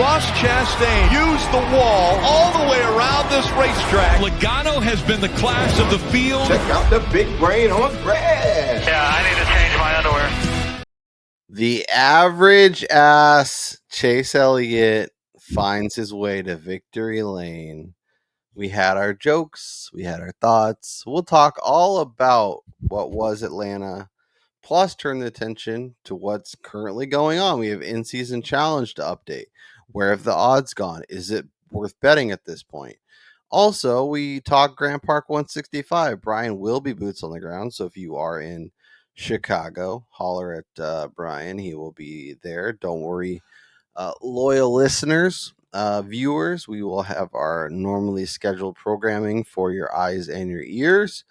Ross Chastain used the wall all the way around this racetrack. Logano has been the class of the field. Check out the big brain on Brad. Yeah, I need to change my underwear. The average ass Chase Elliott finds his way to victory lane. We had our jokes, we had our thoughts. We'll talk all about what was Atlanta, plus turn the attention to what's currently going on. We have in-season challenge to update. Where have the odds gone? Is it worth betting at this point? Also, we talk Grand Park 165. Brian will be boots on the ground, so if you are in Chicago, holler at Brian. He will be there. Don't worry, loyal listeners. Viewers, we will have our normally scheduled programming for your eyes and your ears.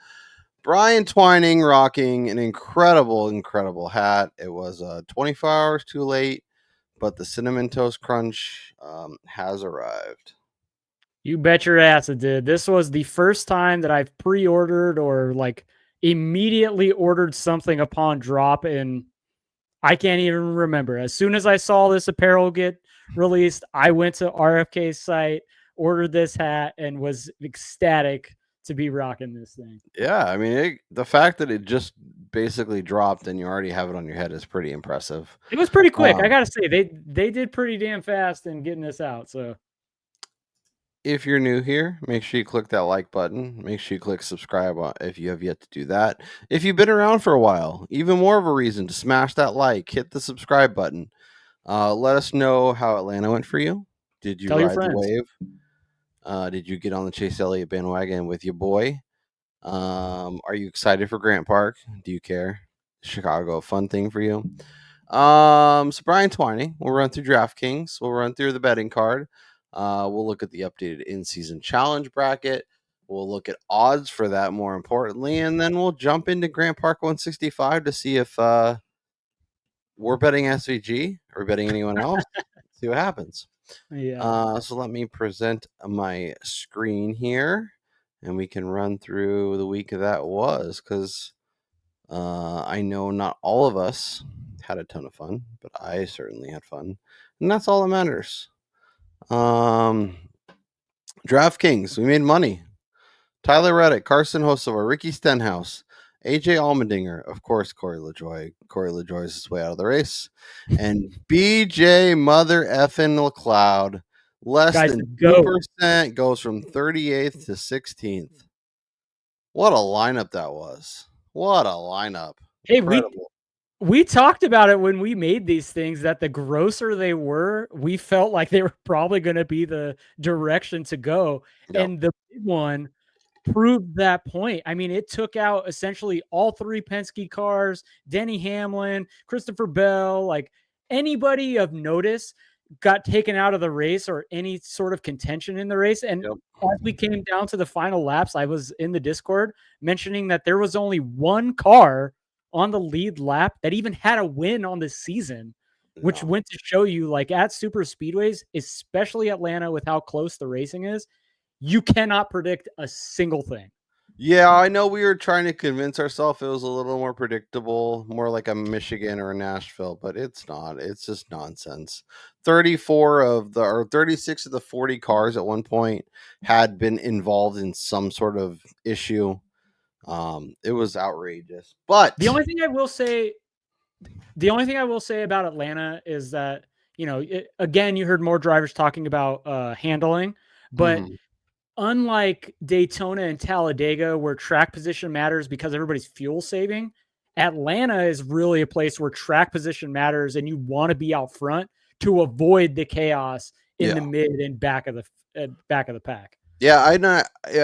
Brian Twining rocking an incredible hat. It was 24 hours too late, but the Cinnamon Toast Crunch has arrived. You bet your ass it did. This was the first time that I've pre-ordered or like immediately ordered something upon drop, and I can't even remember. As soon as I saw this apparel get released, I went to RFK's site, ordered this hat, and was ecstatic to be rocking this thing. Yeah, I mean, the fact that it just basically dropped and you already have it on your head is pretty impressive. It was pretty quick. I gotta say, they did pretty damn fast in getting this out. So if you're new here, make sure you click that like button. Make sure you click subscribe if you have yet to do that. If you've been around for a while, even more of a reason to smash that like, hit the subscribe button. Let us know how Atlanta went for you. Did you ride the wave? Did you get on the Chase Elliott bandwagon with your boy? Are you excited for Grant Park? Do you care? Chicago, a fun thing for you? So Brian Twining, we'll run through DraftKings. We'll run through the betting card. We'll look at the updated in-season challenge bracket. We'll look at odds for that, more importantly, and then we'll jump into Grant Park 165 to see if we're betting SVG or betting anyone else. See what happens. Yeah. So let me present my screen here, and we can run through the week that was, because I know not all of us had a ton of fun, but I certainly had fun, and that's all that matters. DraftKings, we made money. Tyler Reddick, Carson Hocevar, Ricky Stenhouse, AJ Allmendinger, of course, Corey LaJoie. Corey LaJoie is his way out of the race. And BJ Mother effing LeCloud, less than 2%, goes from 38th to 16th. What a lineup that was. What a lineup. Hey, Incredible. we talked about it when we made these things, that the grosser they were, we felt like they were probably going to be the direction to go. Yep. And the big one proved that point. I mean, it took out essentially all three Penske cars, Denny Hamlin, Christopher Bell, like anybody of notice got taken out of the race or any sort of contention in the race. And as we came down to the final laps, I was in the Discord mentioning that there was only one car on the lead lap that even had a win on the season, which went to show you, like, at super speedways, especially Atlanta, with how close the racing is, you cannot predict a single thing. Yeah, I know we were trying to convince ourselves it was a little more predictable, more like a Michigan or a Nashville, but it's not. It's just nonsense. 36 of the 40 cars at one point had been involved in some sort of issue. It was outrageous. But the only thing I will say about Atlanta is that, you know, again, you heard more drivers talking about handling, but unlike Daytona and Talladega, where track position matters because everybody's fuel saving, Atlanta is really a place where track position matters, and you want to be out front to avoid the chaos in the mid and back of the pack. Yeah, I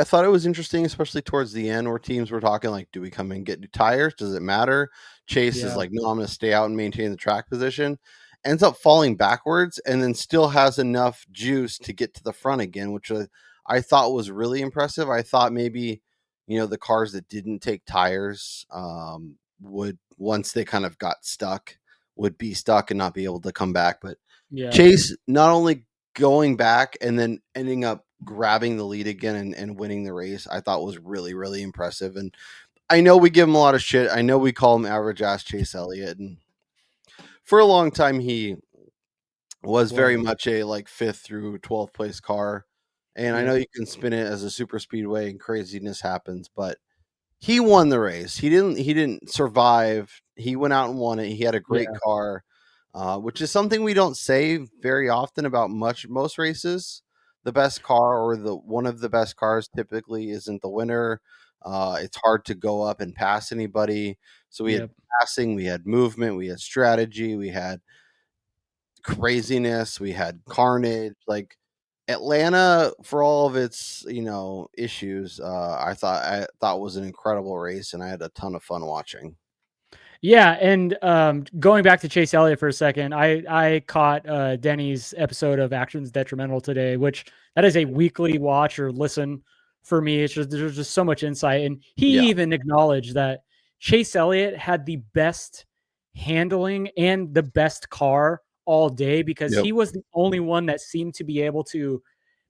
thought it was interesting, especially towards the end, where teams were talking like, do we come and get new tires? Does it matter? Chase is like, no, I'm going to stay out and maintain the track position. Ends up falling backwards and then still has enough juice to get to the front again, which I thought was really impressive. I thought maybe, you know, the cars that didn't take tires would, once they kind of got stuck, would be stuck and not be able to come back. But Chase not only going back and then ending up grabbing the lead again and winning the race, I thought was really, really impressive. And I know we give him a lot of shit. I know we call him Average Ass Chase Elliott. And for a long time, he was very much a like 5th through 12th place car. And I know Yep. you can spin it as a super speedway and craziness happens, but he won the race. He didn't survive. He went out and won it. He had a great Yeah. car, which is something we don't say very often about most races. The best car or the one of the best cars typically isn't the winner. It's hard to go up and pass anybody. So we had Yep. passing, we had movement, we had strategy, we had craziness, we had carnage. Like Atlanta, for all of its issues, I thought was an incredible race, and I had a ton of fun watching. Yeah, and going back to Chase Elliott for a second, I caught Denny's episode of Actions Detrimental today, which that is a weekly watch or listen for me. It's just there's just so much insight, and Yeah. he even acknowledged that Chase Elliott had the best handling and the best car all day because Yep. he was the only one that seemed to be able to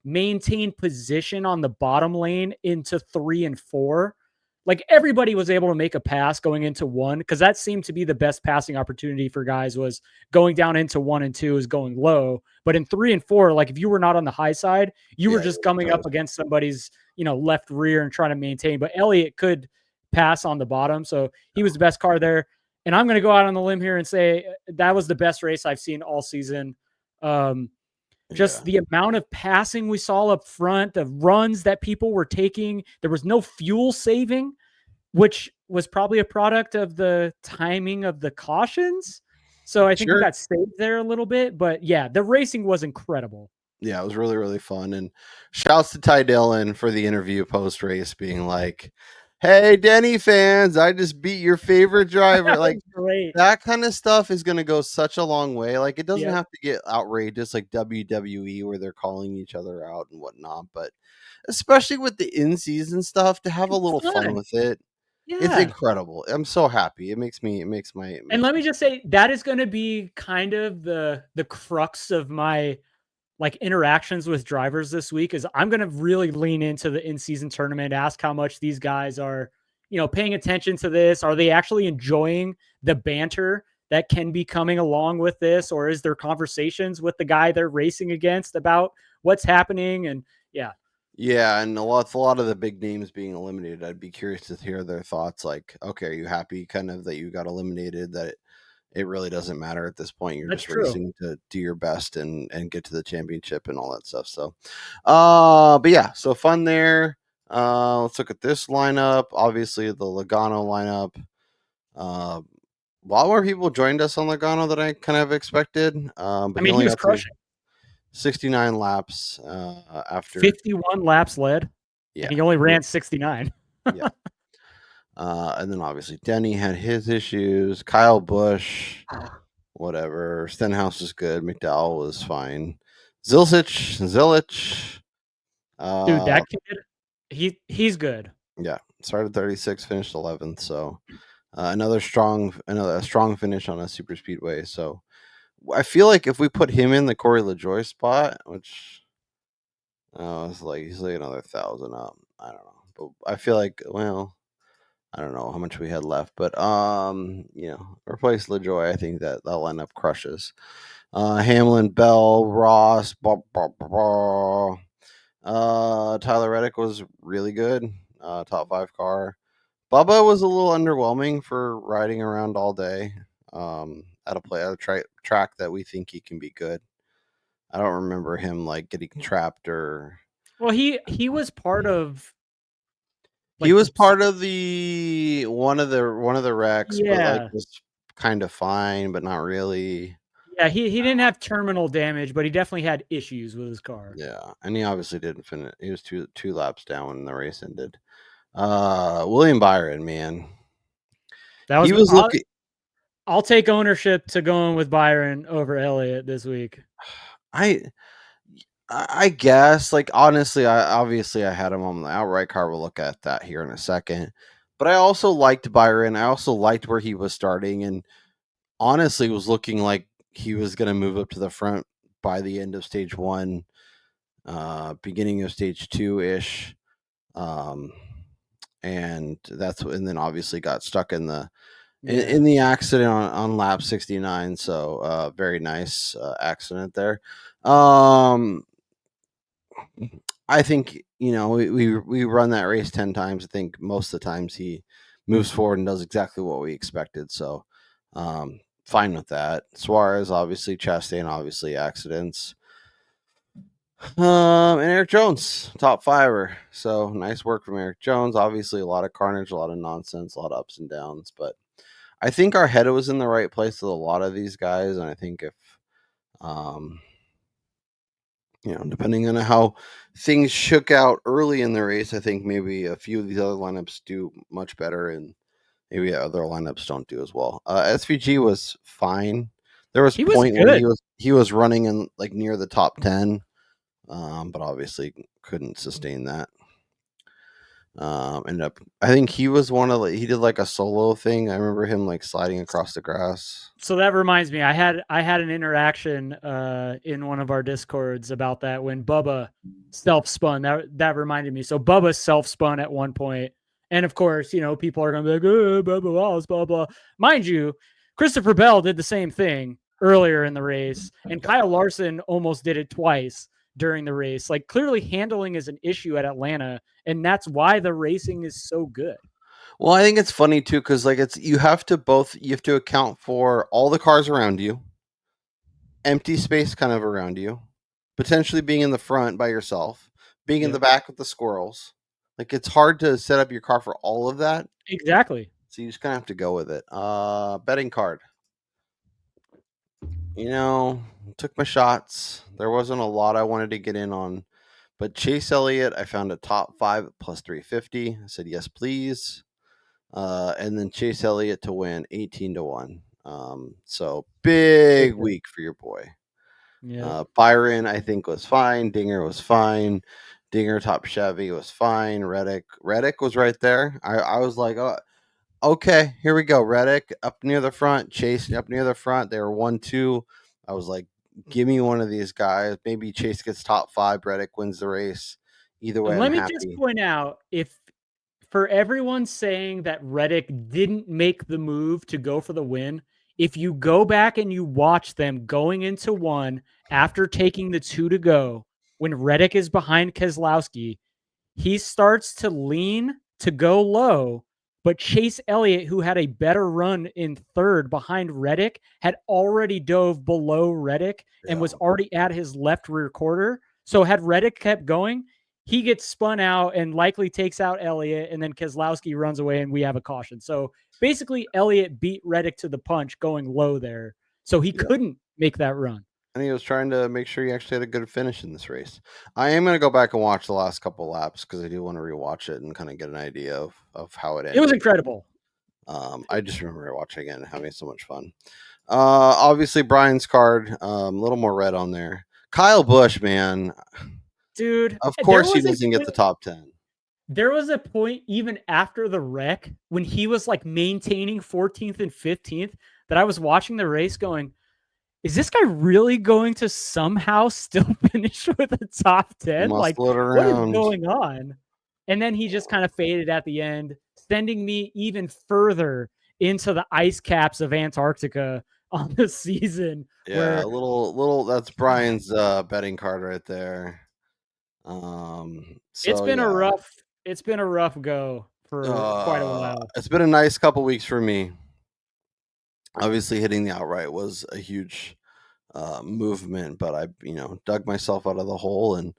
maintain position on the bottom lane into 3 and 4. Like everybody was able to make a pass going into 1 because that seemed to be the best passing opportunity for guys was going down into 1 and 2 is going low. But in 3 and 4, like if you were not on the high side, you were Yeah. just coming up against somebody's, left rear and trying to maintain. But Elliott could pass on the bottom. So he was the best car there. And I'm going to go out on the limb here and say that was the best race I've seen all season. Just the amount of passing we saw up front, the runs that people were taking, there was no fuel saving, which was probably a product of the timing of the cautions. So I think we Sure. got saved there a little bit, but yeah, the racing was incredible. Yeah, it was really, really fun. And shouts to Ty Dillon for the interview post race being like, "Hey, Denny fans, I just beat your favorite driver." That Like was great. that kind of stuff is going to go such a long way. Like it doesn't Yep. have to get outrageous like WWE where they're calling each other out and whatnot, but especially with the in-season stuff, to have a It's little fun fun. with it, it's Yeah. incredible. I'm so happy. It And makes let me just say that is going to be kind of the crux of my like interactions with drivers this week is I'm going to really lean into the in-season tournament, ask how much these guys are, paying attention to this. Are they actually enjoying the banter that can be coming along with this? Or is there conversations with the guy they're racing against about what's happening? And yeah, Yeah, and a lot of the big names being eliminated. I'd be curious to hear their thoughts. Like, okay, are you happy kind of that you got eliminated? That it really doesn't matter at this point. You're that's just true. racing to do your best and get to the championship and all that stuff. So, but yeah, so fun there. Let's look at this lineup. Obviously, the Logano lineup. A lot more people joined us on Logano than I kind of expected. But I he mean, he only was got through crushing 69 laps after. 51 laps led and Yeah, he only ran 69. yeah. And then obviously Denny had his issues. Kyle Busch, whatever. Stenhouse is good. McDowell was fine. Zilich. Dude, Uh, that kid, he's good. yeah, started 36, finished 11th. So another strong finish on a super speedway. So I feel like if we put him in the Corey LaJoy spot, which it's like he's like another 1,000 up. I don't know, but I feel like I don't know how much we had left, but replace LaJoy. I think that lineup crushes. Hamlin, Bell, Ross, Tyler Reddick was really good. Top 5 car. Bubba was a little underwhelming for riding around all day. At a track that we think he can be good. I don't remember him like getting trapped or. Well, he was part of He like was the part of the one of the wrecks, but like yeah. was kind of fine, but not really. Yeah, he didn't have terminal damage, but he definitely had issues with his car. Yeah, and he obviously didn't finish. He was two laps down when the race ended. William Byron, man, That he was was looking. I'll take ownership to going with Byron over Elliott this week. I I guess like honestly, I had him on the outright car. We'll look at that here in a second. But I also liked Byron. I also liked where he was starting, and honestly was looking like he was going to move up to the front by the end of stage 1, beginning of stage 2 ish. And then obviously got stuck in the in the accident on lap 69. So very nice accident there. I think we run that race 10 times. I think most of the times he moves forward and does exactly what we expected. So fine with that. Suarez obviously, Chastain obviously accidents. And Eric Jones, top fiver. So nice work from Eric Jones. Obviously, a lot of carnage, a lot of nonsense, a lot of ups and downs. But I think our head was in the right place with a lot of these guys. And I think if, depending on how things shook out early in the race, I think maybe a few of these other lineups do much better, and maybe other lineups don't do as well. SVG was fine. There was a He was point where good. he was running in like near the top 10. But obviously couldn't sustain that. Ended up, I think he was he did like a solo thing. I remember him like sliding across the grass. So that reminds me, I had an interaction in one of our discords about that when Bubba self-spun. That reminded me. So Bubba self-spun at one point, and of course, people are gonna be like, "Oh, Bubba Wallace, blah blah." Mind you, Christopher Bell did the same thing earlier in the race, and Kyle Larson almost did it twice during the race. Like clearly, handling is an issue at Atlanta, and that's why the racing is so good. Well, I think it's funny too because like you have to account for all the cars around you, empty space kind of around you, potentially being in the front by yourself, being in the back with the squirrels. Like it's hard to set up your car for all of that. Exactly. So you just kind of have to go with it. Betting card. Took my shots. There wasn't a lot I wanted to get in on, but Chase Elliott, I found a top 5 at plus 350. I said yes, please. And then Chase Elliott to win 18-1. So big week for your boy. Yeah. Byron, I think, was fine. Dinger was fine. Dinger top Chevy was fine. Reddick was right there. I was like, oh, okay, here we go. Reddick up near the front, Chase up near the front. They were 1-2. I was like, give me one of these guys. Maybe Chase gets top 5. Reddick wins the race. Either way, And I'm let me just happy. point out, if for everyone saying that Reddick didn't make the move to go for the win, if you go back and you watch them going into one after taking the 2 to go, when Reddick is behind Keselowski, he starts to lean to go low, but Chase Elliott, who had a better run in third behind Reddick, had already dove below Reddick and was already at his left rear quarter. So had Reddick kept going, he gets spun out and likely takes out Elliott, and then Keselowski runs away and we have a caution. So basically, Elliott beat Reddick to the punch going low there. So he couldn't make that run. And he was trying to make sure he actually had a good finish in this race. I am going to go back and watch the last couple laps because I do want to rewatch it and kind of get an idea of how it ended. It was incredible. I just remember watching it and having so much fun. Obviously, Brian's card, a little more red on there. Kyle Busch, man. Dude, Of course he doesn't get the top 10. There was a point even after the wreck when he was like maintaining 14th and 15th that I was watching the race going, is this guy really going to somehow still finish with a top 10? Like, Muscle it what is around. going on? And then he just kind of faded at the end, sending me even further into the ice caps of Antarctica on the season. Yeah, where a little. That's Brian's betting card right there. it's So been yeah, a rough go for quite a while. it's been a nice couple weeks for me. Obviously, hitting the outright was a huge movement, but I dug myself out of the hole. And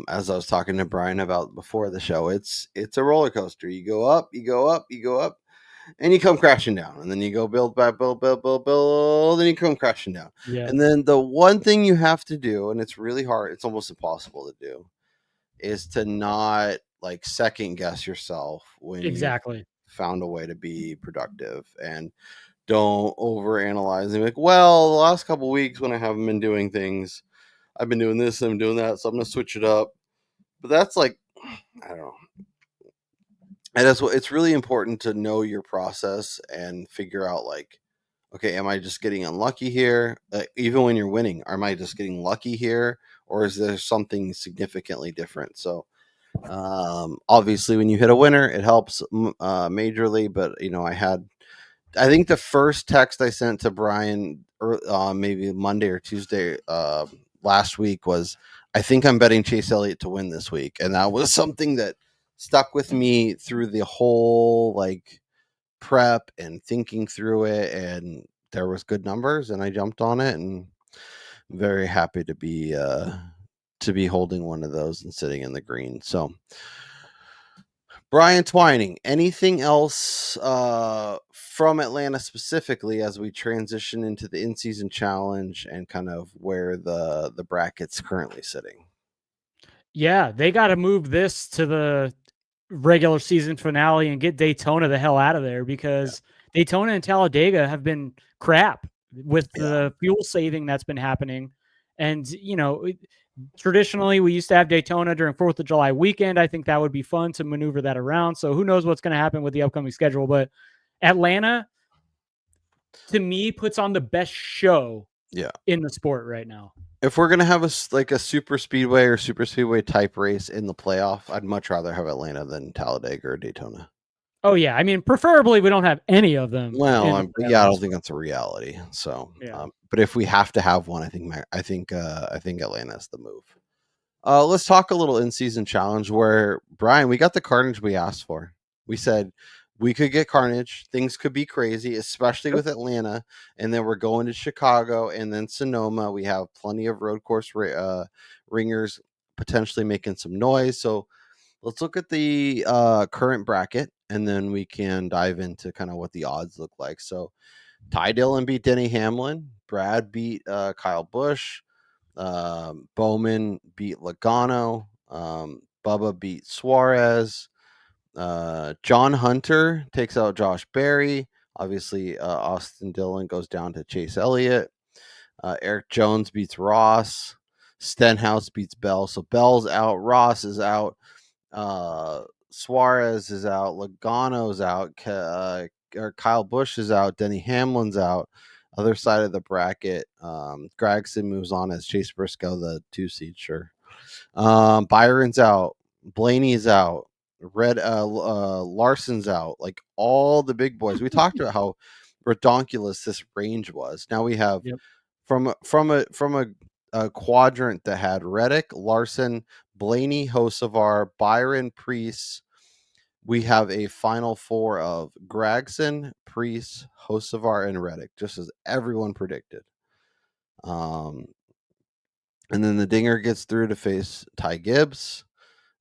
as I was talking to Brian about before the show, it's a roller coaster. You go up, you go up, you go up, and you come crashing down, and then you go build back, build, then you come crashing down. Yeah, And then the one thing you have to do, and it's really hard, it's almost impossible to do, is to not like second guess yourself when you've exactly. found a way to be productive, and don't overanalyze and be like, well, the last couple weeks when I haven't been doing things, I've been doing this and I'm doing that, so I'm gonna switch it up. But that's like, I don't know. And that's what it's really important to know your process and figure out like, okay, am I just getting unlucky here? Even when you're winning, am I just getting lucky here, or is there something significantly different? So obviously when you hit a winner, it helps majorly, but I had I think the first text I sent to Brian, maybe Monday or Tuesday last week, was, I think I'm betting Chase Elliott to win this week, and that was something that stuck with me through the whole like prep and thinking through it. And there was good numbers, and I jumped on it, and very happy to be holding one of those and sitting in the green. So Brian Twining, anything else from Atlanta specifically as we transition into the in-season challenge and kind of where the bracket's currently sitting? Yeah, they got to move this to the regular season finale and get Daytona the hell out of there, because Daytona and Talladega have been crap with Yeah. the fuel saving that's been happening. And, traditionally we used to have Daytona during 4th of July weekend. I think that would be fun to maneuver that around. So who knows what's going to happen with the upcoming schedule, but Atlanta, to me, puts on the best show in the sport right now. If we're gonna have a super speedway or super speedway type race in the playoff, I'd much rather have Atlanta than Talladega or Daytona. Oh yeah, I mean, preferably we don't have any of them. Well, I don't think that's a reality. So, Yeah. But if we have to have one, I think Atlanta's the move. Let's talk a little in-season challenge where, Brian, we got the carnage we asked for. We said we could get carnage. Things could be crazy, especially with Atlanta. And then we're going to Chicago and then Sonoma. We have plenty of road course ringers potentially making some noise. So let's look at the current bracket, and then we can dive into kind of what the odds look like. So Ty Dillon beat Denny Hamlin. Brad beat Kyle Busch. Bowman beat Logano. Bubba beat Suarez. John Hunter takes out Josh Berry. Obviously, Austin Dillon goes down to Chase Elliott. Eric Jones beats Ross. Stenhouse beats Bell. So Bell's out. Ross is out. Suarez is out. Logano's out. Kyle Busch is out. Denny Hamlin's out. Other side of the bracket, Gregson moves on as Chase Briscoe, the 2 seed. Sure. Byron's out. Blaney's out. Larson's out. Like all the big boys. We talked about how redonkulous this range was. Now we have from a quadrant that had Reddick, Larson, Blaney, Hocevar, Byron, Priest. We have a final 4 of Gregson, Priest, Hocevar, and Reddick, just as everyone predicted. And then the Dinger gets through to face Ty Gibbs,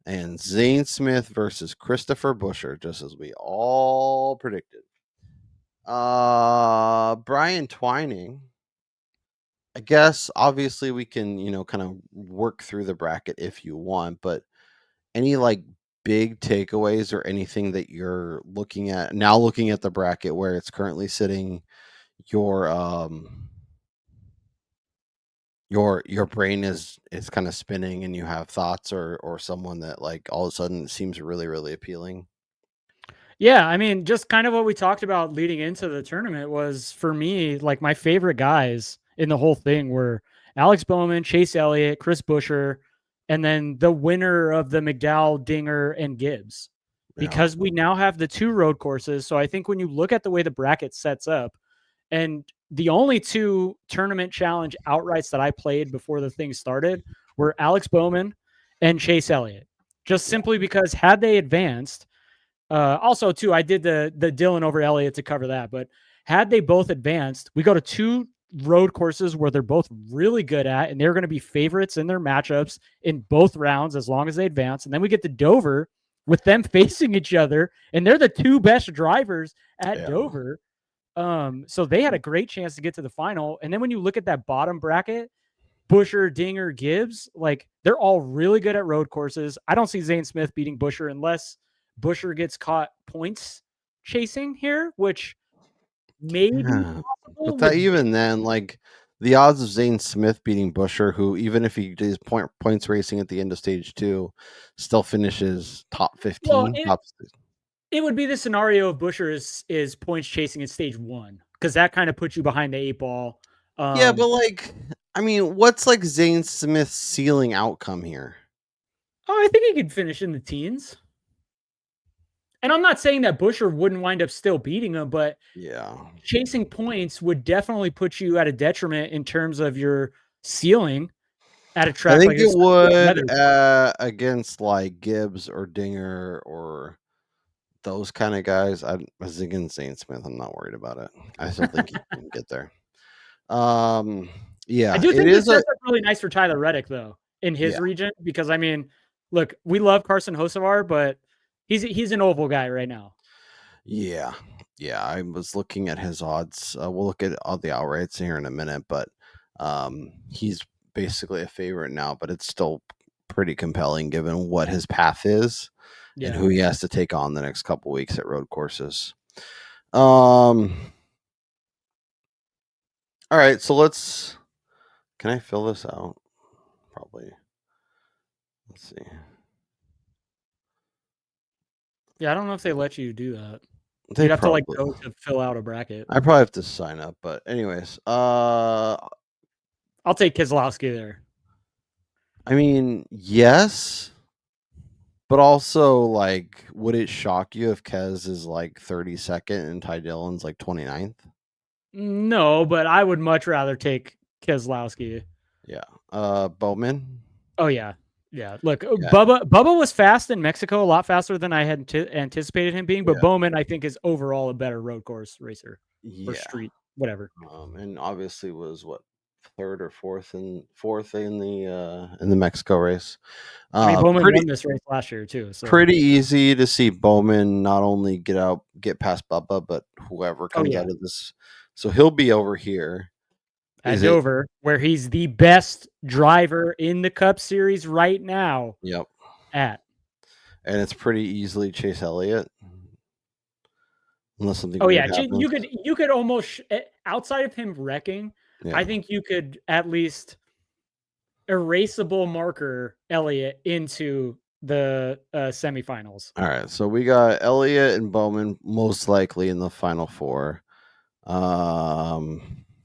and Zane Smith versus Christopher Buescher, just as we all predicted. Brian Twining, I guess obviously we can, kind of work through the bracket if you want, but any like big takeaways or anything that you're looking at the bracket where it's currently sitting, your brain is kind of spinning and you have thoughts or someone that like all of a sudden seems really, really appealing? Yeah, I mean, just kind of what we talked about leading into the tournament was, for me, like my favorite guys in the whole thing were Alex Bowman, Chase Elliott, Chris Buescher, and then the winner of the McDowell, Dinger, and Gibbs. Because we now have the 2 road courses. So I think when you look at the way the bracket sets up, and the only 2 tournament challenge outrights that I played before the thing started were Alex Bowman and Chase Elliott. Just simply because had they advanced, also too, I did the Dillon over Elliott to cover that, but had they both advanced, we go to 2 road courses where they're both really good at, and they're going to be favorites in their matchups in both rounds as long as they advance. And then we get to Dover with them facing each other, and they're the 2 best drivers at Dover. So they had a great chance to get to the final. And then when you look at that bottom bracket, Buescher, Dinger, Gibbs, like they're all really good at road courses. I don't see Zane Smith beating Buescher unless Buescher gets caught points chasing here, which may be possible. But that, even then, like the odds of Zane Smith beating Buescher, who even if he does points racing at the end of stage 2, still finishes top 15. Well, it would be the scenario of Buescher is points chasing in stage 1, because that kind of puts you behind the 8 ball. Yeah, but like, I mean, what's like Zane Smith's ceiling outcome here? Oh, I think he could finish in the teens. And I'm not saying that Busher wouldn't wind up still beating him, but Yeah. chasing points would definitely put you at a detriment in terms of your ceiling at a I track think like it this. would against like Gibbs or Dinger or those kind of guys. I was against Zane Smith. I'm not worried about it. I still think he can get there. I Yeah, do it think this is a sets up really nice for Tyler Reddick, though, in his yeah. region, because I mean, look, we love Carson Hocevar, but he's an oval guy right now. Yeah. Yeah, I was looking at his odds. We'll look at all the outrights here in a minute, but he's basically a favorite now, but it's still pretty compelling given what his path is and Yeah. who he has to take on the next couple weeks at road courses. All right, so can I fill this out? Probably. Let's see. Yeah, I don't know if they let you do that. They You'd have to like probably go to fill out a bracket. I probably have to sign up, but anyways, I'll take Keselowski there. I mean, yes, but also like, would it shock you if Kez is like 32nd and Ty Dillon's like 29th? No, but I would much rather take Keselowski. Yeah. Bowman. Oh yeah, yeah. Look, Yeah. Bubba was fast in Mexico, a lot faster than I had anticipated him being. But Yeah. Bowman, I think, is overall a better road course racer or Yeah. street, whatever. And obviously was what, third or fourth in the Mexico race. I mean, Bowman Pretty won this race last year too. So pretty easy to see Bowman not only get past Bubba, but whoever comes yeah. out of this. So he'll be over here. at Is it? Dover, where he's the best driver in the Cup Series right now. Yep. And it's pretty easily Chase Elliott. Unless something oh weird yeah, happens. you could almost, outside of him wrecking, Yeah. I think you could at least erasable marker Elliott into the semifinals. All right, so we got Elliott and Bowman most likely in the final four.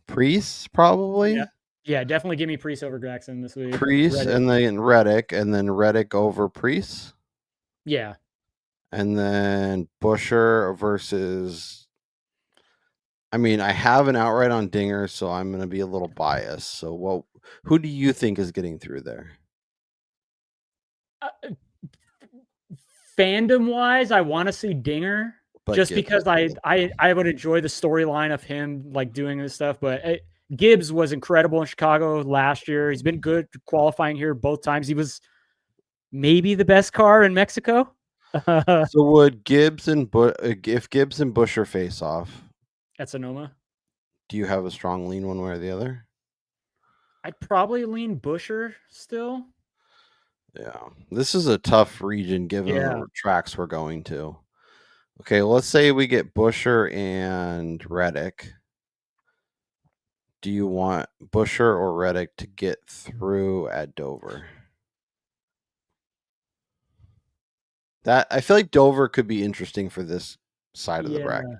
Priest probably. Yeah, definitely give me Priest over Jackson this week. Priest Reddick. and then Reddick over Priest. Yeah. And then Busher versus. I mean, I have an outright on Dinger, so I'm going to be a little biased. So, who do you think is getting through there? Fandom wise, I want to see Dinger, But just Gibbs because I would enjoy the storyline of him like doing this stuff. But Gibbs was incredible in Chicago last year. He's been good qualifying here both times. He was maybe the best car in Mexico. So would Gibbs and if Gibbs and Busher face off at Sonoma, do you have a strong lean one way or the other? I'd probably lean Busher still. Yeah, this is a tough region given the tracks we're going to. Okay, let's say we get Busher and Reddick. Do you want Busher or Reddick to get through at Dover? That I feel like Dover could be interesting for this side of the bracket.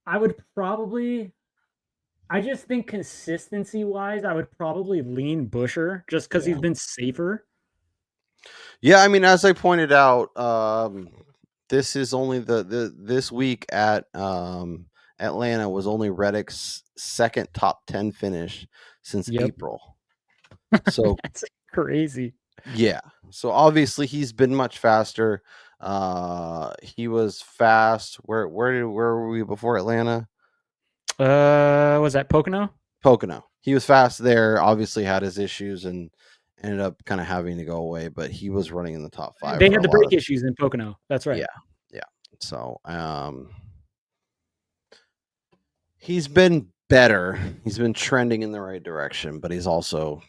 I would probably. I just think consistency wise, I would probably lean Busher just because he's been safer. Yeah, I mean, as I pointed out, this is only this week at Atlanta was only Reddick's second top 10 finish since April. So that's crazy. Yeah. So obviously he's been much faster. He was fast. Where were we before Atlanta? Was that Pocono? Pocono. He was fast there. Obviously had his issues and ended up kind of having to go away, but he was running in the top 5. They had the brake issues in Pocono. That's right. Yeah. So, he's been better. He's been trending in the right direction, but he's also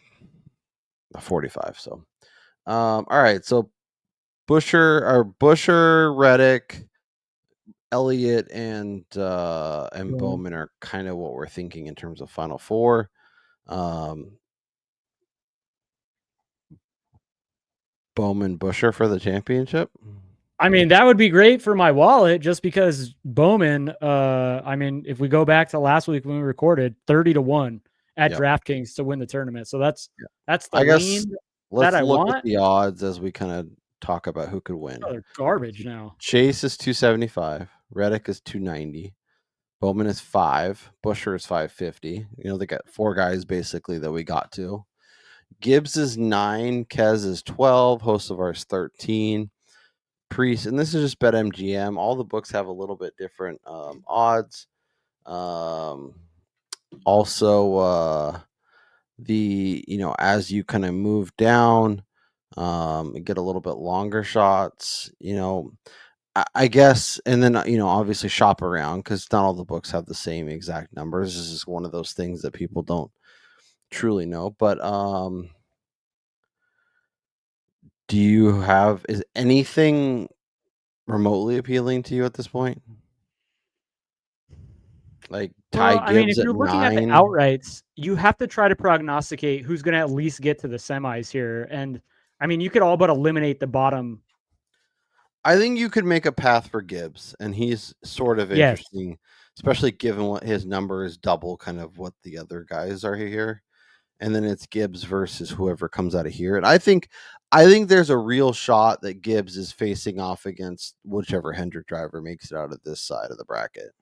a 45. So, all right. So Busher, Reddick, Elliott, and Bowman are kind of what we're thinking in terms of Final Four. Bowman, Busher for the championship. I mean, that would be great for my wallet just because Bowman, I mean, if we go back to last week when we recorded, 30-1 at DraftKings to win the tournament. So that's the I guess lean let's that I look want. at the odds as we kind of talk about who could win. Oh, they're garbage now. Chase is 275. Reddick is 290. Bowman is 5. Busher is 550. They got 4 guys basically that we got to. Gibbs is 9. Kez is 12. Hocevar is 13. Priest, and this is just BetMGM. All the books have a little bit different odds. Also, as you kind of move down, get a little bit longer shots. I guess, and then obviously shop around because not all the books have the same exact numbers. This is one of those things that people don't truly know. But is anything remotely appealing to you at this point? Like Ty Well, I mean, if Gibbs at you're looking at the 9. outrights, you have to try to prognosticate who's going to at least get to the semis here. And I mean, you could all but eliminate the bottom. I think you could make a path for Gibbs, and he's sort of Yes. interesting, especially given what his number is double kind of what the other guys are here. And then it's Gibbs versus whoever comes out of here. And I think there's a real shot that Gibbs is facing off against whichever Hendrick driver makes it out of this side of the bracket.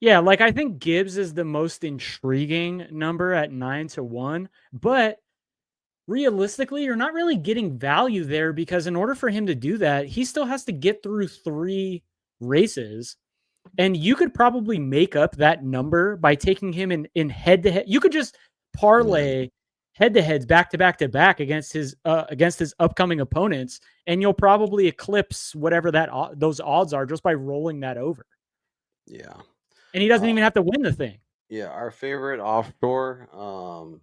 Yeah, like I think Gibbs is the most intriguing number at 9-1, but realistically, you're not really getting value there because in order for him to do that, he still has to get through 3 races. And you could probably make up that number by taking him in head to head. You could just parlay head to heads back to back to back against his upcoming opponents, and you'll probably eclipse whatever those odds are just by rolling that over. Yeah. And he doesn't even have to win the thing. Yeah, our favorite offshore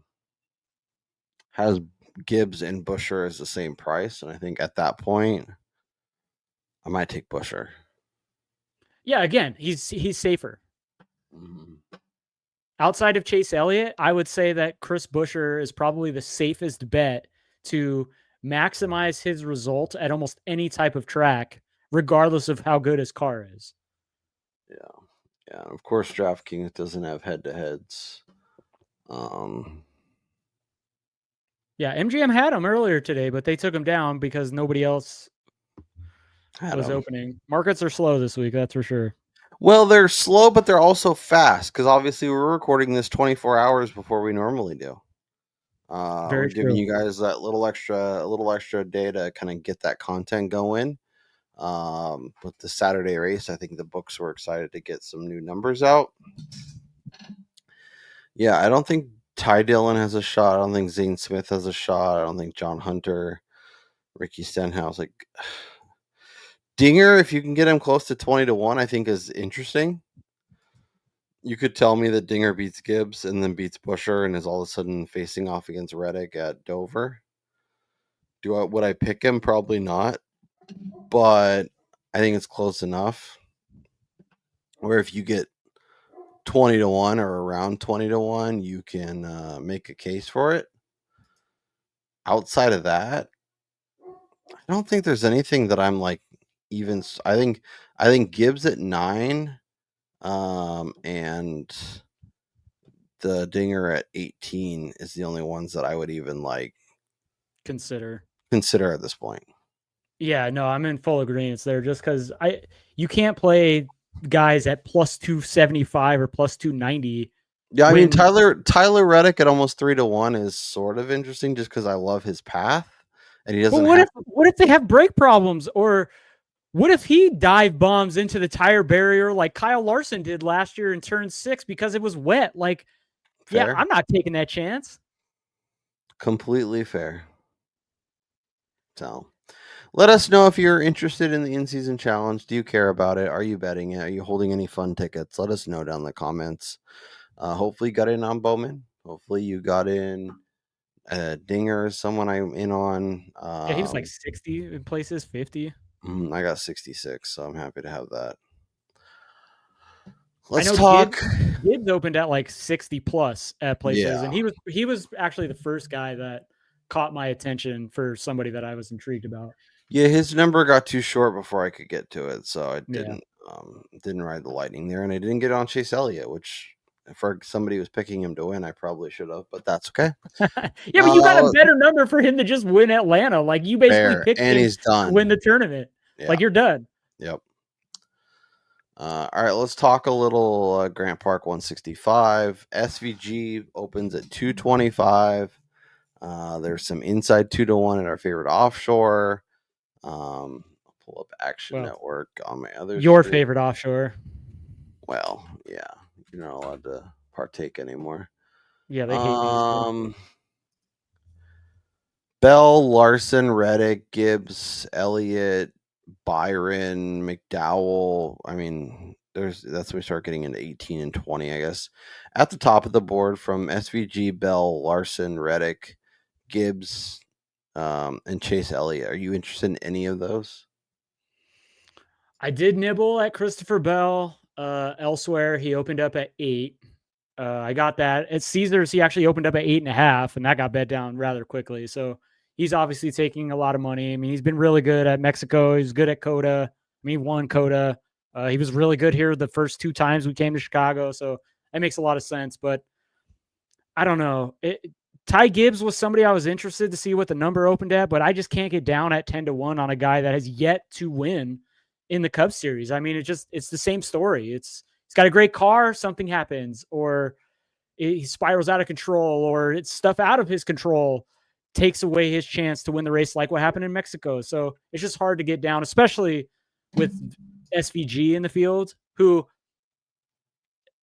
has Gibbs and Busher as the same price, and I think at that point, I might take Busher. Yeah, again, he's safer. Mm-hmm. Outside of Chase Elliott, I would say that Chris Buescher is probably the safest bet to maximize his result at almost any type of track, regardless of how good his car is. Yeah. Of course, DraftKings doesn't have head-to-heads. Yeah, MGM had him earlier today, but they took him down because nobody else was opening. Markets are slow this week, that's for sure. Well, they're slow, but they're also fast because obviously we're recording this 24 hours before we normally do. We're giving you guys that little extra day to kind of get that content going. With the Saturday race, I think the books were excited to get some new numbers out. Yeah, I don't think Ty Dillon has a shot. I don't think Zane Smith has a shot. I don't think John Hunter, Ricky Stenhouse, Dinger, if you can get him close to 20-1, I think is interesting. You could tell me that Dinger beats Gibbs and then beats Busher and is all of a sudden facing off against Reddick at Dover. Would I pick him? Probably not. But I think it's close enough. Where if you get 20-1 or around 20-1, you can make a case for it. Outside of that, I don't think there's anything that I'm even. I think Gibbs at 9, and the Dinger at 18 is the only ones that I would even consider at this point. Yeah, no, I'm in full agreement there. Just because you can't play guys at plus 275 or plus 290. Yeah, I mean Tyler Reddick at almost 3-1 is sort of interesting just because I love his path, and he doesn't. But what if they have brake problems, or what if he dive bombs into the tire barrier like Kyle Larson did last year in turn 6 because it was wet? Fair. Yeah, I'm not taking that chance. Completely fair. So, let us know if you're interested in the in-season challenge. Do you care about it? Are you betting it? Are you holding any fun tickets? Let us know down in the comments. Hopefully you got in on Bowman. Hopefully you got in Dinger, someone I'm in on. Yeah, he was 60 in places, 50. I got 66, so I'm happy to have that. Let's talk. Gibbs opened at 60 plus at places, and he was actually the first guy that caught my attention for somebody that I was intrigued about. Yeah, his number got too short before I could get to it, so I didn't ride the lightning there, and I didn't get on Chase Elliott, which for somebody who's picking him to win, I probably should have, but that's okay. Yeah, but you got a better number for him to just win Atlanta. Like you basically fair, picked and him he's done. to win the tournament. Yeah. Like you're done. Yep. All right, let's talk a little Grant Park 165. SVG opens at 225. There's some inside 2-1 at our favorite offshore. I'll pull up Action Network on my other Your screen. favorite offshore. Well, yeah, you're not allowed to partake anymore. Yeah, they hate me. Bell, Larson, Reddick, Gibbs, Elliott, Byron, McDowell. I mean, that's when we start getting into 18 and 20, I guess. At the top of the board from SVG, Bell, Larson, Reddick, Gibbs, and Chase Elliott. Are you interested in any of those? I did nibble at Christopher Bell. Elsewhere, he opened up at 8. I got that. At Caesars, he actually opened up at 8.5, and that got bet down rather quickly. So he's obviously taking a lot of money. I mean, he's been really good at Mexico. He's good at Coda. I mean, he won Coda. He was really good here the first 2 times we came to Chicago. So that makes a lot of sense. But I don't know. Ty Gibbs was somebody I was interested to see what the number opened at, but I just can't get down at 10-1 on a guy that has yet to win in the Cup Series. I mean, it's the same story. He's got a great car, something happens, or he spirals out of control, or it's stuff out of his control takes away his chance to win the race, like what happened in Mexico. So it's just hard to get down, especially with SVG in the field, who,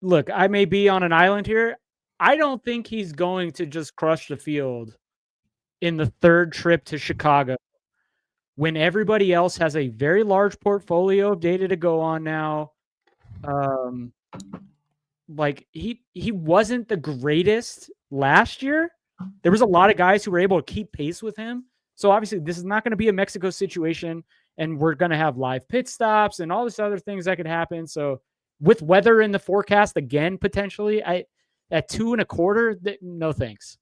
look, I may be on an island here. I don't think he's going to just crush the field in the 3rd trip to Chicago when everybody else has a very large portfolio of data to go on now. Like he wasn't the greatest last year. There was a lot of guys who were able to keep pace with him. So obviously this is not going to be a Mexico situation, and we're going to have live pit stops and all this other things that could happen. So with weather in the forecast again, potentially at 2.25, no thanks.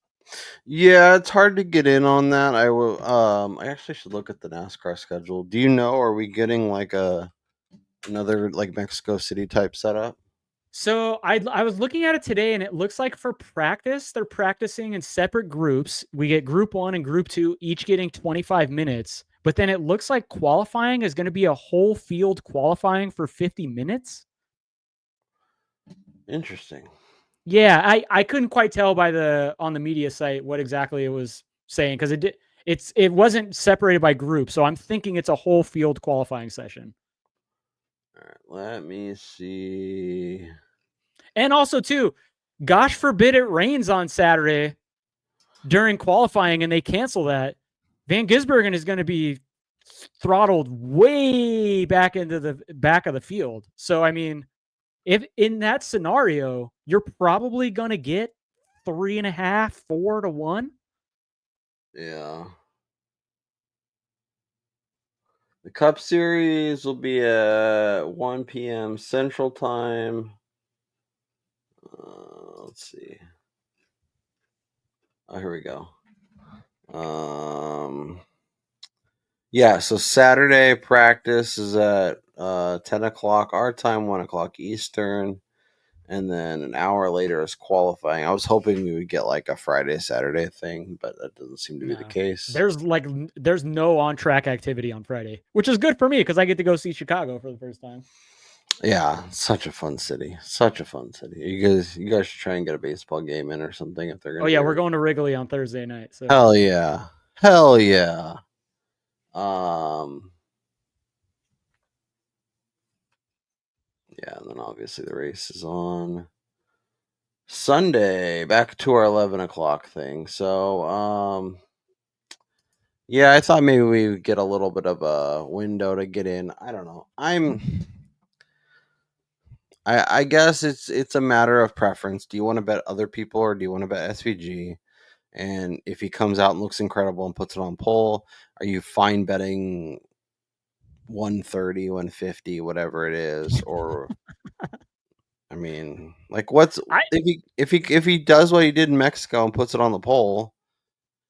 Yeah, it's hard to get in on that. I will. I actually should look at the NASCAR schedule. Do you know? Are we getting like another like Mexico City type setup? So I was looking at it today, and it looks like for practice, they're practicing in separate groups. We get Group 1 and Group 2, each getting 25 minutes. But then it looks like qualifying is going to be a whole field qualifying for 50 minutes. Interesting. Yeah, I couldn't quite tell on the media site what exactly it was saying, because it wasn't separated by group. So I'm thinking it's a whole field qualifying session. All right, let me see. And also, too, gosh forbid it rains on Saturday during qualifying and they cancel that. Van Gisbergen is going to be throttled way back into the back of the field. So, I mean, if in that scenario, you're probably going to get 3.5, 4-1. Yeah. The Cup Series will be at 1 p.m. Central Time. Let's see. Oh, here we go. Yeah, so Saturday practice is at 10 o'clock our time, 1 o'clock Eastern, and then an hour later is qualifying. I was hoping we would get like a Friday, Saturday thing, but that doesn't seem to be the case. There's no on-track activity on Friday, which is good for me because I get to go see Chicago for the first time. Yeah, such a fun city. Such a fun city. You guys should try and get a baseball game in or something if they're going to. Oh yeah, we're going to Wrigley on Thursday night. So hell yeah. Hell yeah. Yeah, and then obviously the race is on Sunday, back to our 11 o'clock thing. So, yeah, I thought maybe we would get a little bit of a window to get in. I don't know. I guess it's a matter of preference. Do you want to bet other people or do you want to bet SVG? And if he comes out and looks incredible and puts it on pole, are you fine betting 130, 150, whatever it is? Or I mean, like if he does what he did in Mexico and puts it on the pole,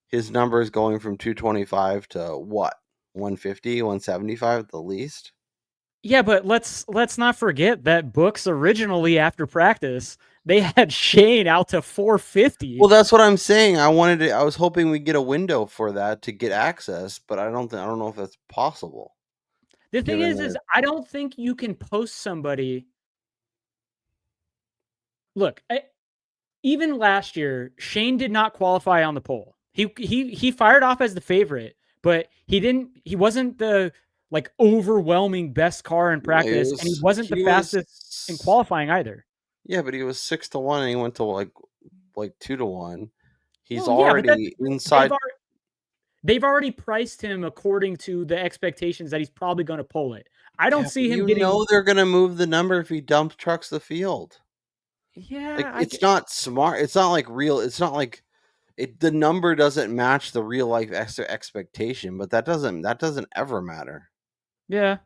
his number is going from 225 to what? 150, 175 at the least? yeah, but let's not forget that books originally after practice, they had Shane out to 450. Well, that's what I'm saying. I was hoping we'd get a window for that to get access, but I don't know if that's possible. The thing is I don't think you can post somebody. Look, even last year, Shane did not qualify on the poll. He fired off as the favorite, but he wasn't the like overwhelming best car in practice, and he wasn't the fastest in qualifying either. Yeah, but he was 6-1 and he went to like 2-1. He's Well, yeah, already inside. They've already priced him according to the expectations that he's probably going to pull it. I don't see him getting. They're going to move the number if he dump trucks the field. Yeah, it's not smart. It's not like real. It's not like the number doesn't match the real life expectation, but that doesn't ever matter. Yeah,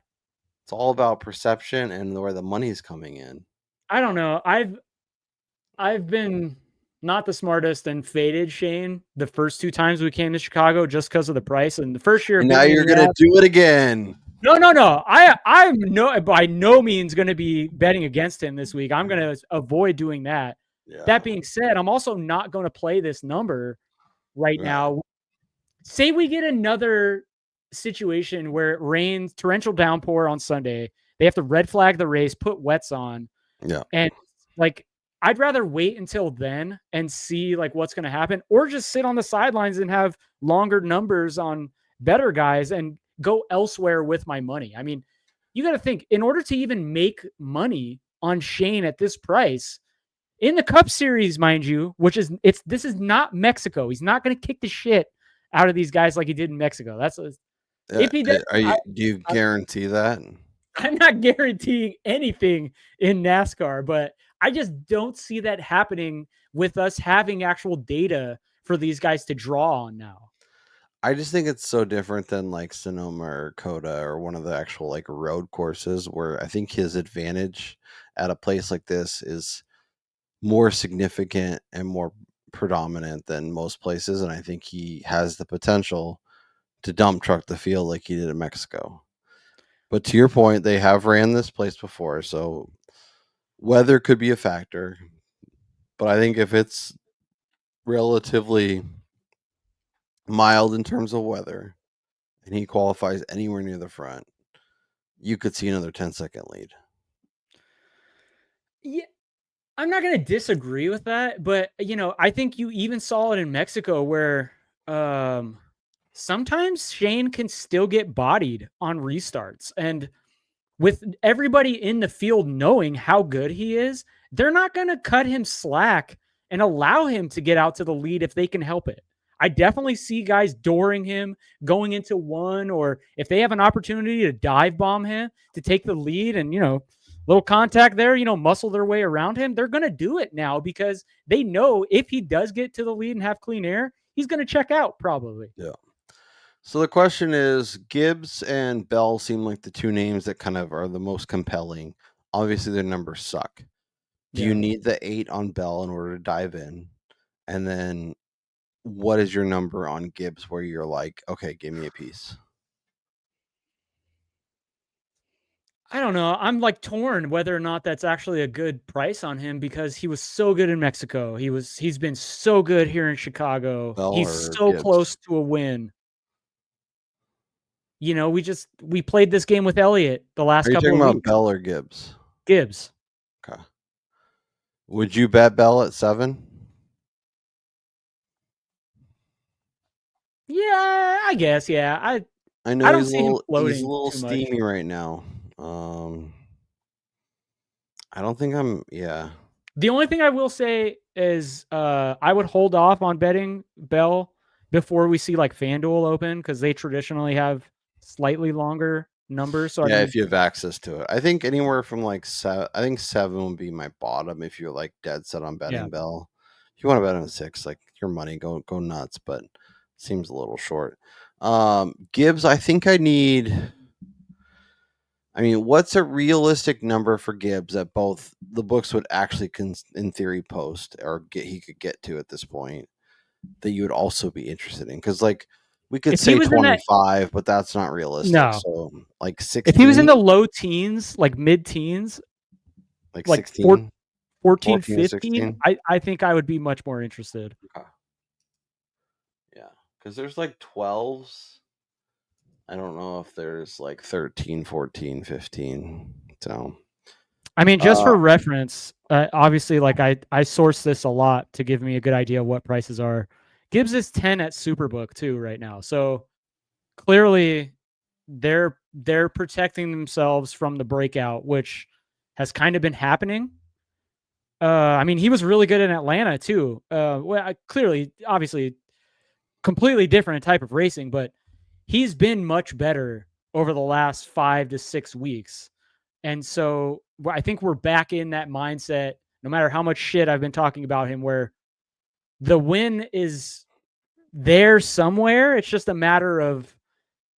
it's all about perception and where the money's coming in. I don't know. I've been not the smartest and faded Shane the first 2 times we came to Chicago just because of the price. And the first year, and now you're gonna do it again. No. I'm by no means going to be betting against him this week. I'm going to avoid doing that. Yeah. That being said, I'm also not going to play this number right now. Say we get another situation where it rains, torrential downpour on Sunday. They have to red flag the race, put wets on. Yeah. And like, I'd rather wait until then and see like what's going to happen, or just sit on the sidelines and have longer numbers on better guys and go elsewhere with my money. I mean, you got to think, in order to even make money on Shane at this price in the Cup Series, mind you, this is not Mexico. He's not going to kick the shit out of these guys like he did in Mexico. If he does, do you guarantee that? I'm not guaranteeing anything in NASCAR, but I just don't see that happening with us having actual data for these guys to draw on now. I just think it's so different than like Sonoma or Coda or one of the actual like road courses, where I think his advantage at a place like this is more significant and more predominant than most places. And I think he has the potential to dump truck the field like he did in Mexico. But to your point, they have ran this place before, so weather could be a factor. But I think if it's relatively mild in terms of weather and he qualifies anywhere near the front, you could see another 10-second lead. Yeah, I'm not going to disagree with that, but I think you even saw it in Mexico where sometimes Shane can still get bodied on restarts, and with everybody in the field knowing how good he is, they're not going to cut him slack and allow him to get out to the lead if they can help it. I definitely see guys dooring him going into one, or if they have an opportunity to dive bomb him to take the lead and, little contact there, muscle their way around him, they're going to do it now because they know if he does get to the lead and have clean air, he's going to check out probably. Yeah. So the question is, Gibbs and Bell seem like the two names that kind of are the most compelling. Obviously, their numbers suck. Do you need the 8 on Bell in order to dive in? And then what is your number on Gibbs where you're like, okay, give me a piece? I don't know. I'm like torn whether or not that's actually a good price on him because he was so good in Mexico. He's been so good here in Chicago. Bell he's so Gibbs? Close to a win. We played this game with Elliott the last couple of weeks. Are you talking about Bell or Gibbs? Gibbs. Okay. Would you bet Bell at 7? Yeah, I guess. Yeah, I know I don't see him floating. He's a little steamy right now. I don't think I'm. Yeah. The only thing I will say is I would hold off on betting Bell before we see like Fanduel open because they traditionally have slightly longer numbers. So if you have access to it, I think anywhere from like 7. I think 7 would be my bottom if you're like dead set on betting Bell. If you want to bet on 6, like your money, go nuts. But seems a little short. Gibbs, I think I need. I mean, what's a realistic number for Gibbs that both the books would actually, in theory, post or he could get to at this point that you would also be interested in? Because like we could say 25, but that's not realistic. No. So like 16. If he was in the low teens, like mid teens, like 16, 14, 14 to 15, 16? I think I would be much more interested. Okay. Yeah, because there's like 12s. I don't know if there's like 13, 14, 15. So, I mean, just for reference, obviously, like I source this a lot to give me a good idea of what prices are. Gibbs is 10 at Superbook too right now. So clearly they're protecting themselves from the breakout, which has kind of been happening. I mean, he was really good in Atlanta too. Clearly, obviously, completely different type of racing, but he's been much better over the last 5 to 6 weeks. And so I think we're back in that mindset, no matter how much shit I've been talking about him, where the win is there somewhere. It's just a matter of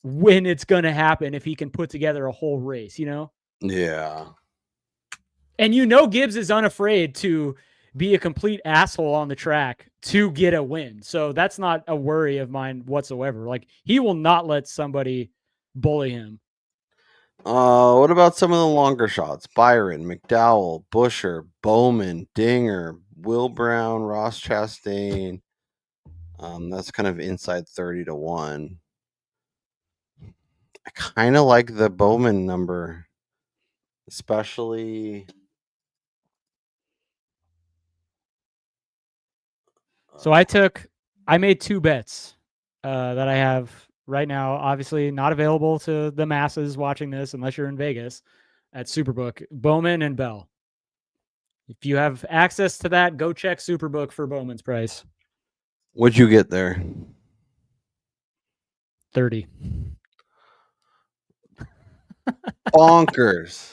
when it's going to happen if he can put together a whole race, you know? yeah. And Gibbs is unafraid to be a complete asshole on the track to get a win. So that's not a worry of mine whatsoever. Like, he will not let somebody bully him. What about some of the longer shots? Byron, McDowell, Busher, Bowman, Dinger, Will Brown, Ross Chastain. That's kind of inside 30 to 1. I kind of like the Bowman number, especially. So I made 2 bets that I have right now, obviously not available to the masses watching this unless you're in Vegas at Superbook, Bowman and Bell. If you have access to that, go check Superbook for Bowman's price. What'd you get there? 30. Bonkers.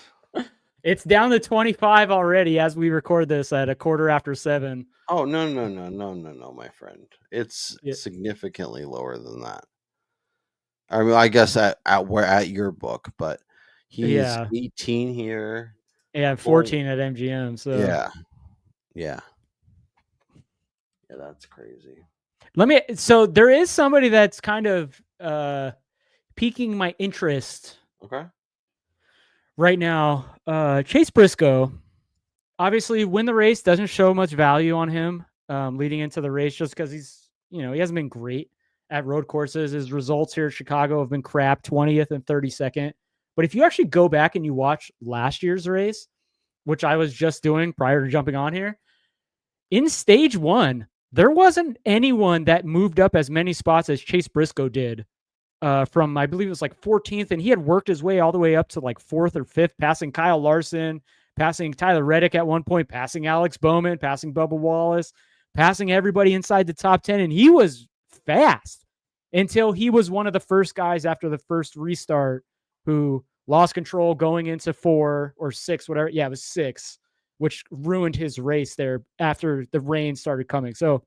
It's down to 25 already as we record this at 7:15. Oh, no, my friend. It's Yeah. significantly lower than that. I mean, I guess at your book, but he's Yeah. 18 here. Yeah, 14 at MGM. So Yeah. Yeah, that's crazy. so there is somebody that's kind of piquing my interest Okay. right now. Chase Briscoe, obviously, win the race doesn't show much value on him leading into the race just because he hasn't been great at road courses. His results here at Chicago have been crap, 20th and 32nd. But if you actually go back and you watch last year's race, which I was just doing prior to jumping on here, in stage 1, there wasn't anyone that moved up as many spots as Chase Briscoe did from, I believe it was like 14th, and he had worked his way all the way up to like 4th or 5th, passing Kyle Larson, passing Tyler Reddick at one point, passing Alex Bowman, passing Bubba Wallace, passing everybody inside the top 10. And he was fast until he was one of the first guys after the first restart who lost control going into 4 or 6, whatever. Yeah, it was 6, which ruined his race there after the rain started coming. So,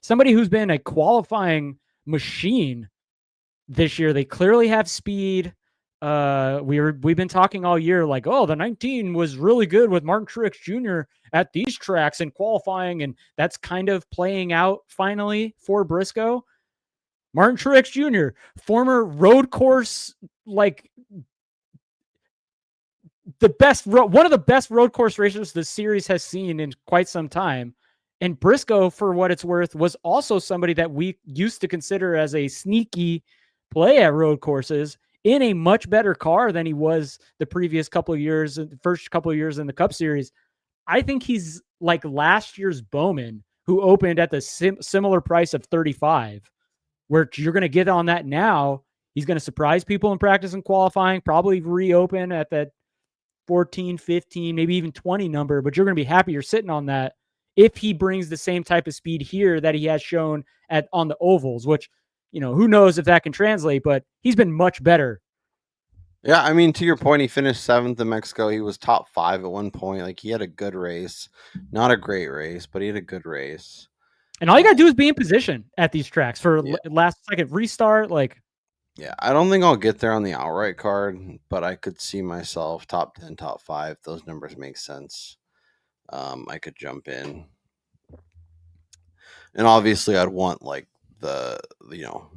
somebody who's been a qualifying machine this year, they clearly have speed. We've been talking all year like, oh, the 19 was really good with Martin Truex Jr. at these tracks in qualifying, and that's kind of playing out finally for Briscoe. Martin Truex Jr., former road course, like one of the best road course racers the series has seen in quite some time. And Briscoe, for what it's worth, was also somebody that we used to consider as a sneaky play at road courses in a much better car than he was the previous couple of years, the first couple of years in the Cup Series. I think he's like last year's Bowman, who opened at the similar price of 35, where you're going to get on that now. He's going to surprise people in practice and qualifying, probably reopen at that 14, 15, maybe even 20 number, but you're going to be happy you're sitting on that if he brings the same type of speed here that he has shown on the ovals, which, who knows if that can translate, but he's been much better. Yeah, I mean, to your point, he finished 7th in Mexico. He was top 5 at one point. Like, he had a good race. Not a great race, but he had a good race. And all you got to do is be in position at these tracks for Yeah. last second restart. Yeah, I don't think I'll get there on the outright card, but I could see myself top 10, top 5. Those numbers make sense. I could jump in. And obviously I'd want like the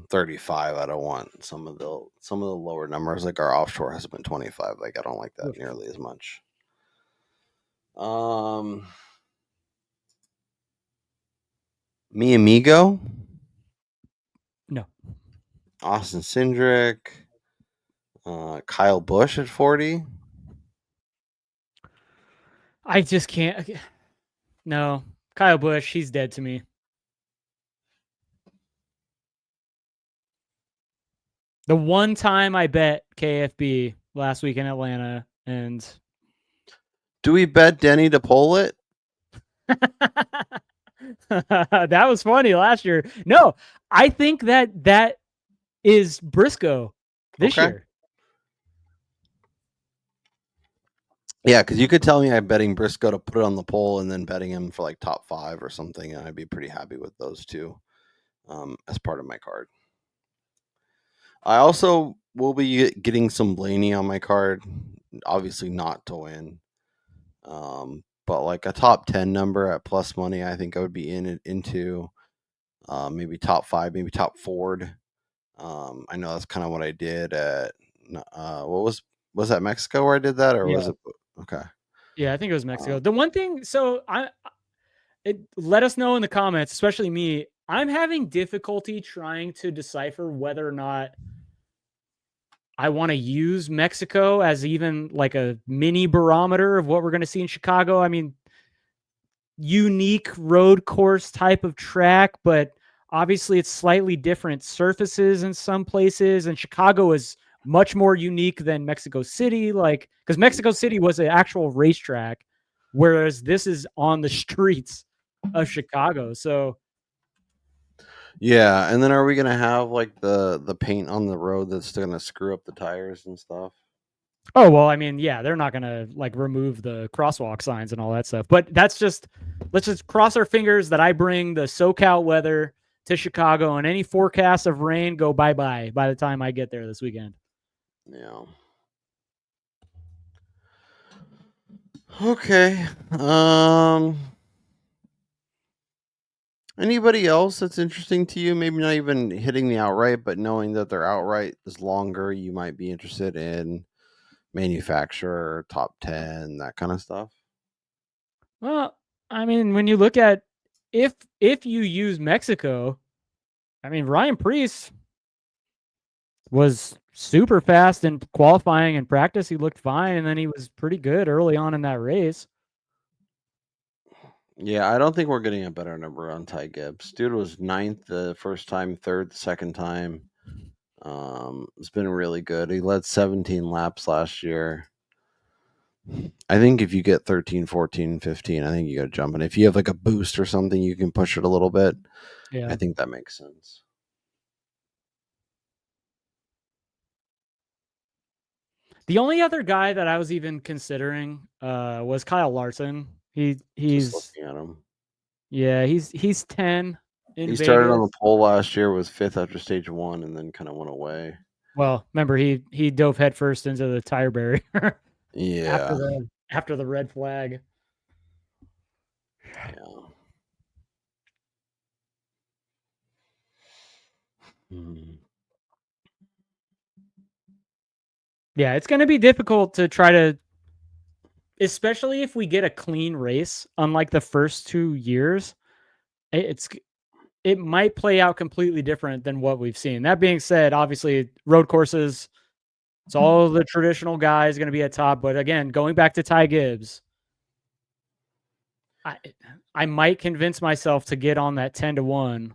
35. I don't want some of the lower numbers, like our offshore has been 25. Like, I don't like that nearly as much. Mi Amigo, No. Austin Cindric, Kyle Busch at 40. I just can't. No. Kyle Busch, he's dead to me. The one time I bet KFB last week in Atlanta, and Do we bet Denny to pull it? that was funny last year. No, I think that is Briscoe this Okay. year. Yeah, because you could tell me I'm betting Briscoe to put it on the pole and then betting him for like top 5 or something, and I'd be pretty happy with those two as part of my card. I also will be getting some Blaney on my card, obviously not to win, but like a top 10 number at plus money, I think I would be into maybe top 5, maybe top Ford. I know that's kind of what I did at what was that Mexico where I did that, or Yeah. was it okay? Yeah, I think it was Mexico. The one thing, so let us know in the comments, especially me. I'm having difficulty trying to decipher whether or not I want to use Mexico as even like a mini barometer of what we're going to see in Chicago. I mean, unique road course type of track, but obviously it's slightly different surfaces in some places. And Chicago is much more unique than Mexico City, like because Mexico City was an actual racetrack, whereas this is on the streets of Chicago. So Yeah, and then are we gonna have like the paint on the road that's gonna screw up the tires and stuff? oh, well, I mean, yeah, they're not gonna like remove the crosswalk signs and all that stuff. But let's just cross our fingers that I bring the SoCal weather to Chicago and any forecasts of rain go bye-bye by the time I get there this weekend. Yeah. Okay. Anybody else that's interesting to you? Maybe not even hitting the outright, but knowing that their outright is longer, you might be interested in manufacturer, top 10, that kind of stuff. Well, I mean, when you look at if you use Mexico, I mean, Ryan Preece was super fast in qualifying and practice. He looked fine, and then he was pretty good early on in that race. Yeah, I don't think we're getting a better number on Ty Gibbs. Dude was 9th the first time, 3rd the second time. It's been really good. He led 17 laps last year. I think if you get 13, 14, 15, I think you got to jump. And if you have like a boost or something, you can push it a little bit. Yeah. I think that makes sense. The only other guy that I was even considering was Kyle Larson. Just He's looking at him. yeah, he's 10 in He started on Vegas. the pole last year, was 5th after stage 1, and then kind of went away. Well, remember he dove headfirst into the tire barrier Yeah. after the red flag. Yeah. Hmm. Yeah, it's going to be difficult to try to, especially if we get a clean race, unlike the first 2 years. It might play out completely different than what we've seen. That being said, obviously road courses, it's all the traditional guys going to be at top. But again, going back to Ty Gibbs, I might convince myself to get on that 10-1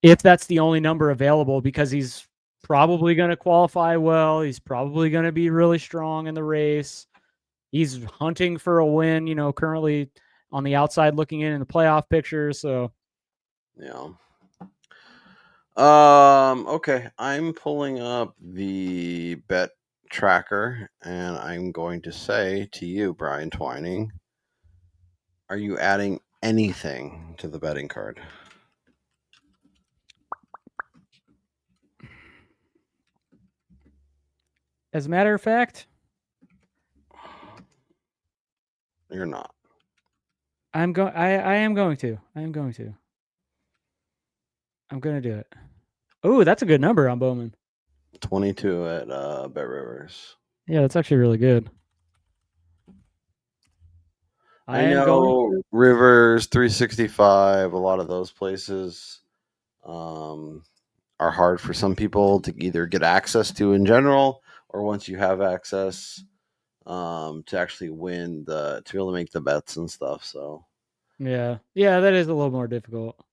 if that's the only number available, because he's probably going to qualify well. He's probably going to be really strong in the race. He's hunting for a win, currently on the outside looking in the playoff picture. So Yeah. Okay. I'm pulling up the bet tracker, and I'm going to say to you, Brian Twining, are you adding anything to the betting card? as a matter of fact, You're not. I am going to. I'm going to do it. Oh, that's a good number on Bowman. 22 at Bet Rivers. Yeah, that's actually really good. I know Rivers, 365, a lot of those places are hard for some people to either get access to in general, or once you have access, to actually to be able to make the bets and stuff. So yeah, that is a little more difficult.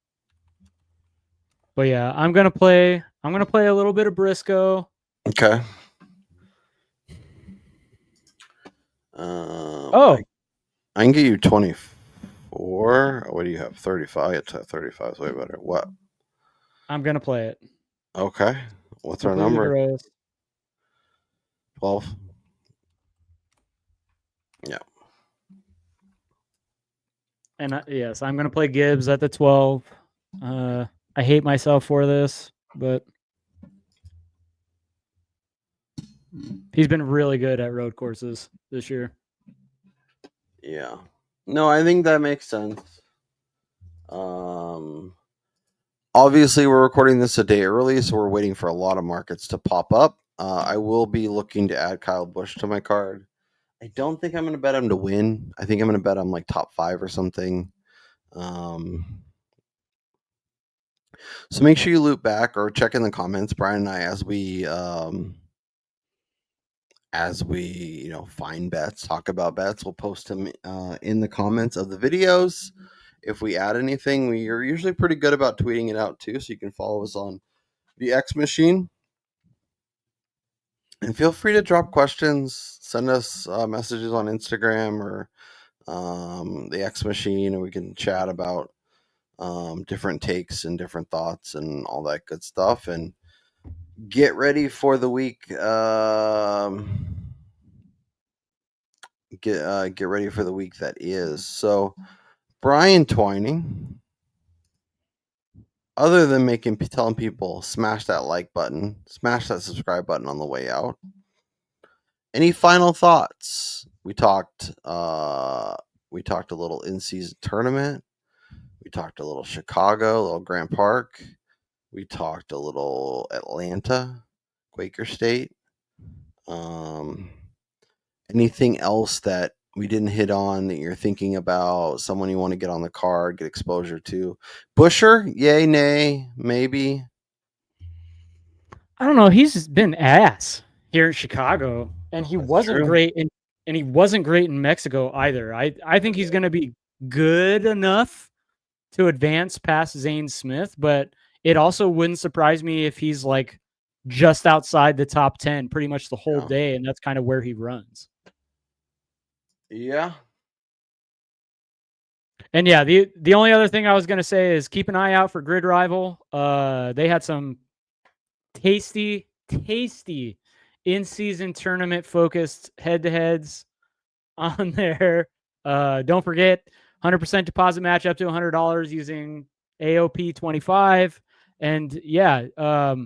But yeah, I'm gonna play a little bit of Briscoe. okay. Oh, I can get you 24. What do you have? 35. It's 35 is way better. What? I'm gonna play it. Okay. What's our Completely number? gross. 12. Yeah. And yes, I'm gonna play Gibbs at the 12. I hate myself for this, but he's been really good at road courses this year. Yeah. No, I think that makes sense. Obviously, we're recording this a day early, so we're waiting for a lot of markets to pop up. I will be looking to add Kyle Busch to my card. I don't think I'm going to bet him to win. I think I'm going to bet him like top 5 or something. So make sure you loop back or check in the comments, Brian and I, as we find bets, talk about bets. We'll post them in the comments of the videos. If we add anything, we are usually pretty good about tweeting it out too, so you can follow us on the X Machine. And feel free to drop questions, send us messages on Instagram or the X Machine, and we can chat about different takes and different thoughts and all that good stuff. And get ready for the week. Get ready for the week that is. So, Brian Twining, other than telling people smash that like button, smash that subscribe button on the way out. Any final thoughts? We talked a little in-season tournament. We talked a little Chicago, a little Grant Park. We talked a little Atlanta, Quaker State. Anything else that we didn't hit on that you're thinking about? Someone you want to get on the card, get exposure to? Busher, yay, nay, maybe. I don't know. He's been ass here in Chicago, and he That's wasn't true. great in Mexico either. I think he's gonna be good enough to advance past Zane Smith, but it also wouldn't surprise me if he's like just outside the top 10 pretty much the whole Yeah. day, and that's kind of where he runs. Yeah. And yeah, the only other thing I was gonna say is keep an eye out for Grid Rival. They had some tasty in-season tournament focused head-to-heads on there. Don't forget 100% deposit match up to $100 using AOP 25. And yeah, I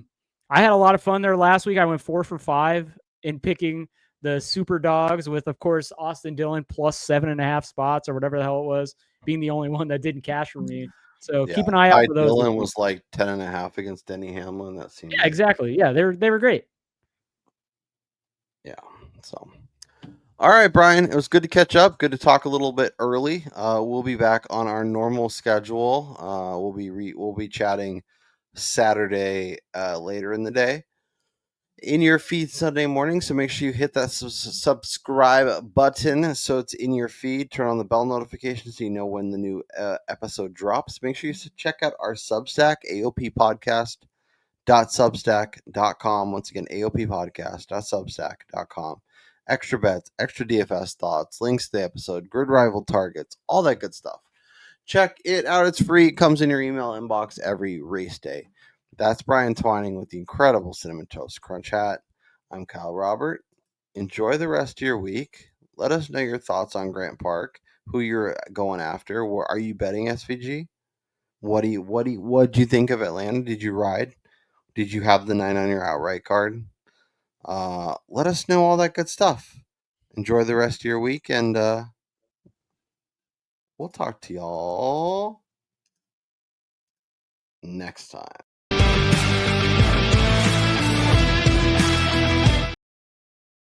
had a lot of fun there last week. I went 4 for 5 in picking the super dogs with, of course, Austin Dillon plus 7.5 spots or whatever the hell it was, being the only one that didn't cash for me. So Yeah. keep an eye out Ty for those. Dillon was like 10.5 against Denny Hamlin. That seemed Yeah, exactly. Yeah, they were great. Yeah. So, all right, Brian, it was good to catch up. Good to talk a little bit early. We'll be back on our normal schedule. We'll be chatting Saturday later in the day in your feed Sunday morning. So make sure you hit that subscribe button so it's in your feed. Turn on the bell notification so you know when the new episode drops. Make sure you check out our Substack, AOP Podcast. .substack.com. Once again, AOP podcast.substack.com. Extra bets, extra DFS thoughts, links to the episode, grid rival targets, all that good stuff. Check it out. It's free. It comes in your email inbox every race day. That's Brian Twining with the incredible Cinnamon Toast Crunch Hat. I'm Kyle Robert. Enjoy the rest of your week. Let us know your thoughts on Grant Park, who you're going after. Are you betting SVG? What do you think of Atlanta? Did you ride? Did you have the 9 on your outright card? Let us know all that good stuff. Enjoy the rest of your week, and we'll talk to y'all next time.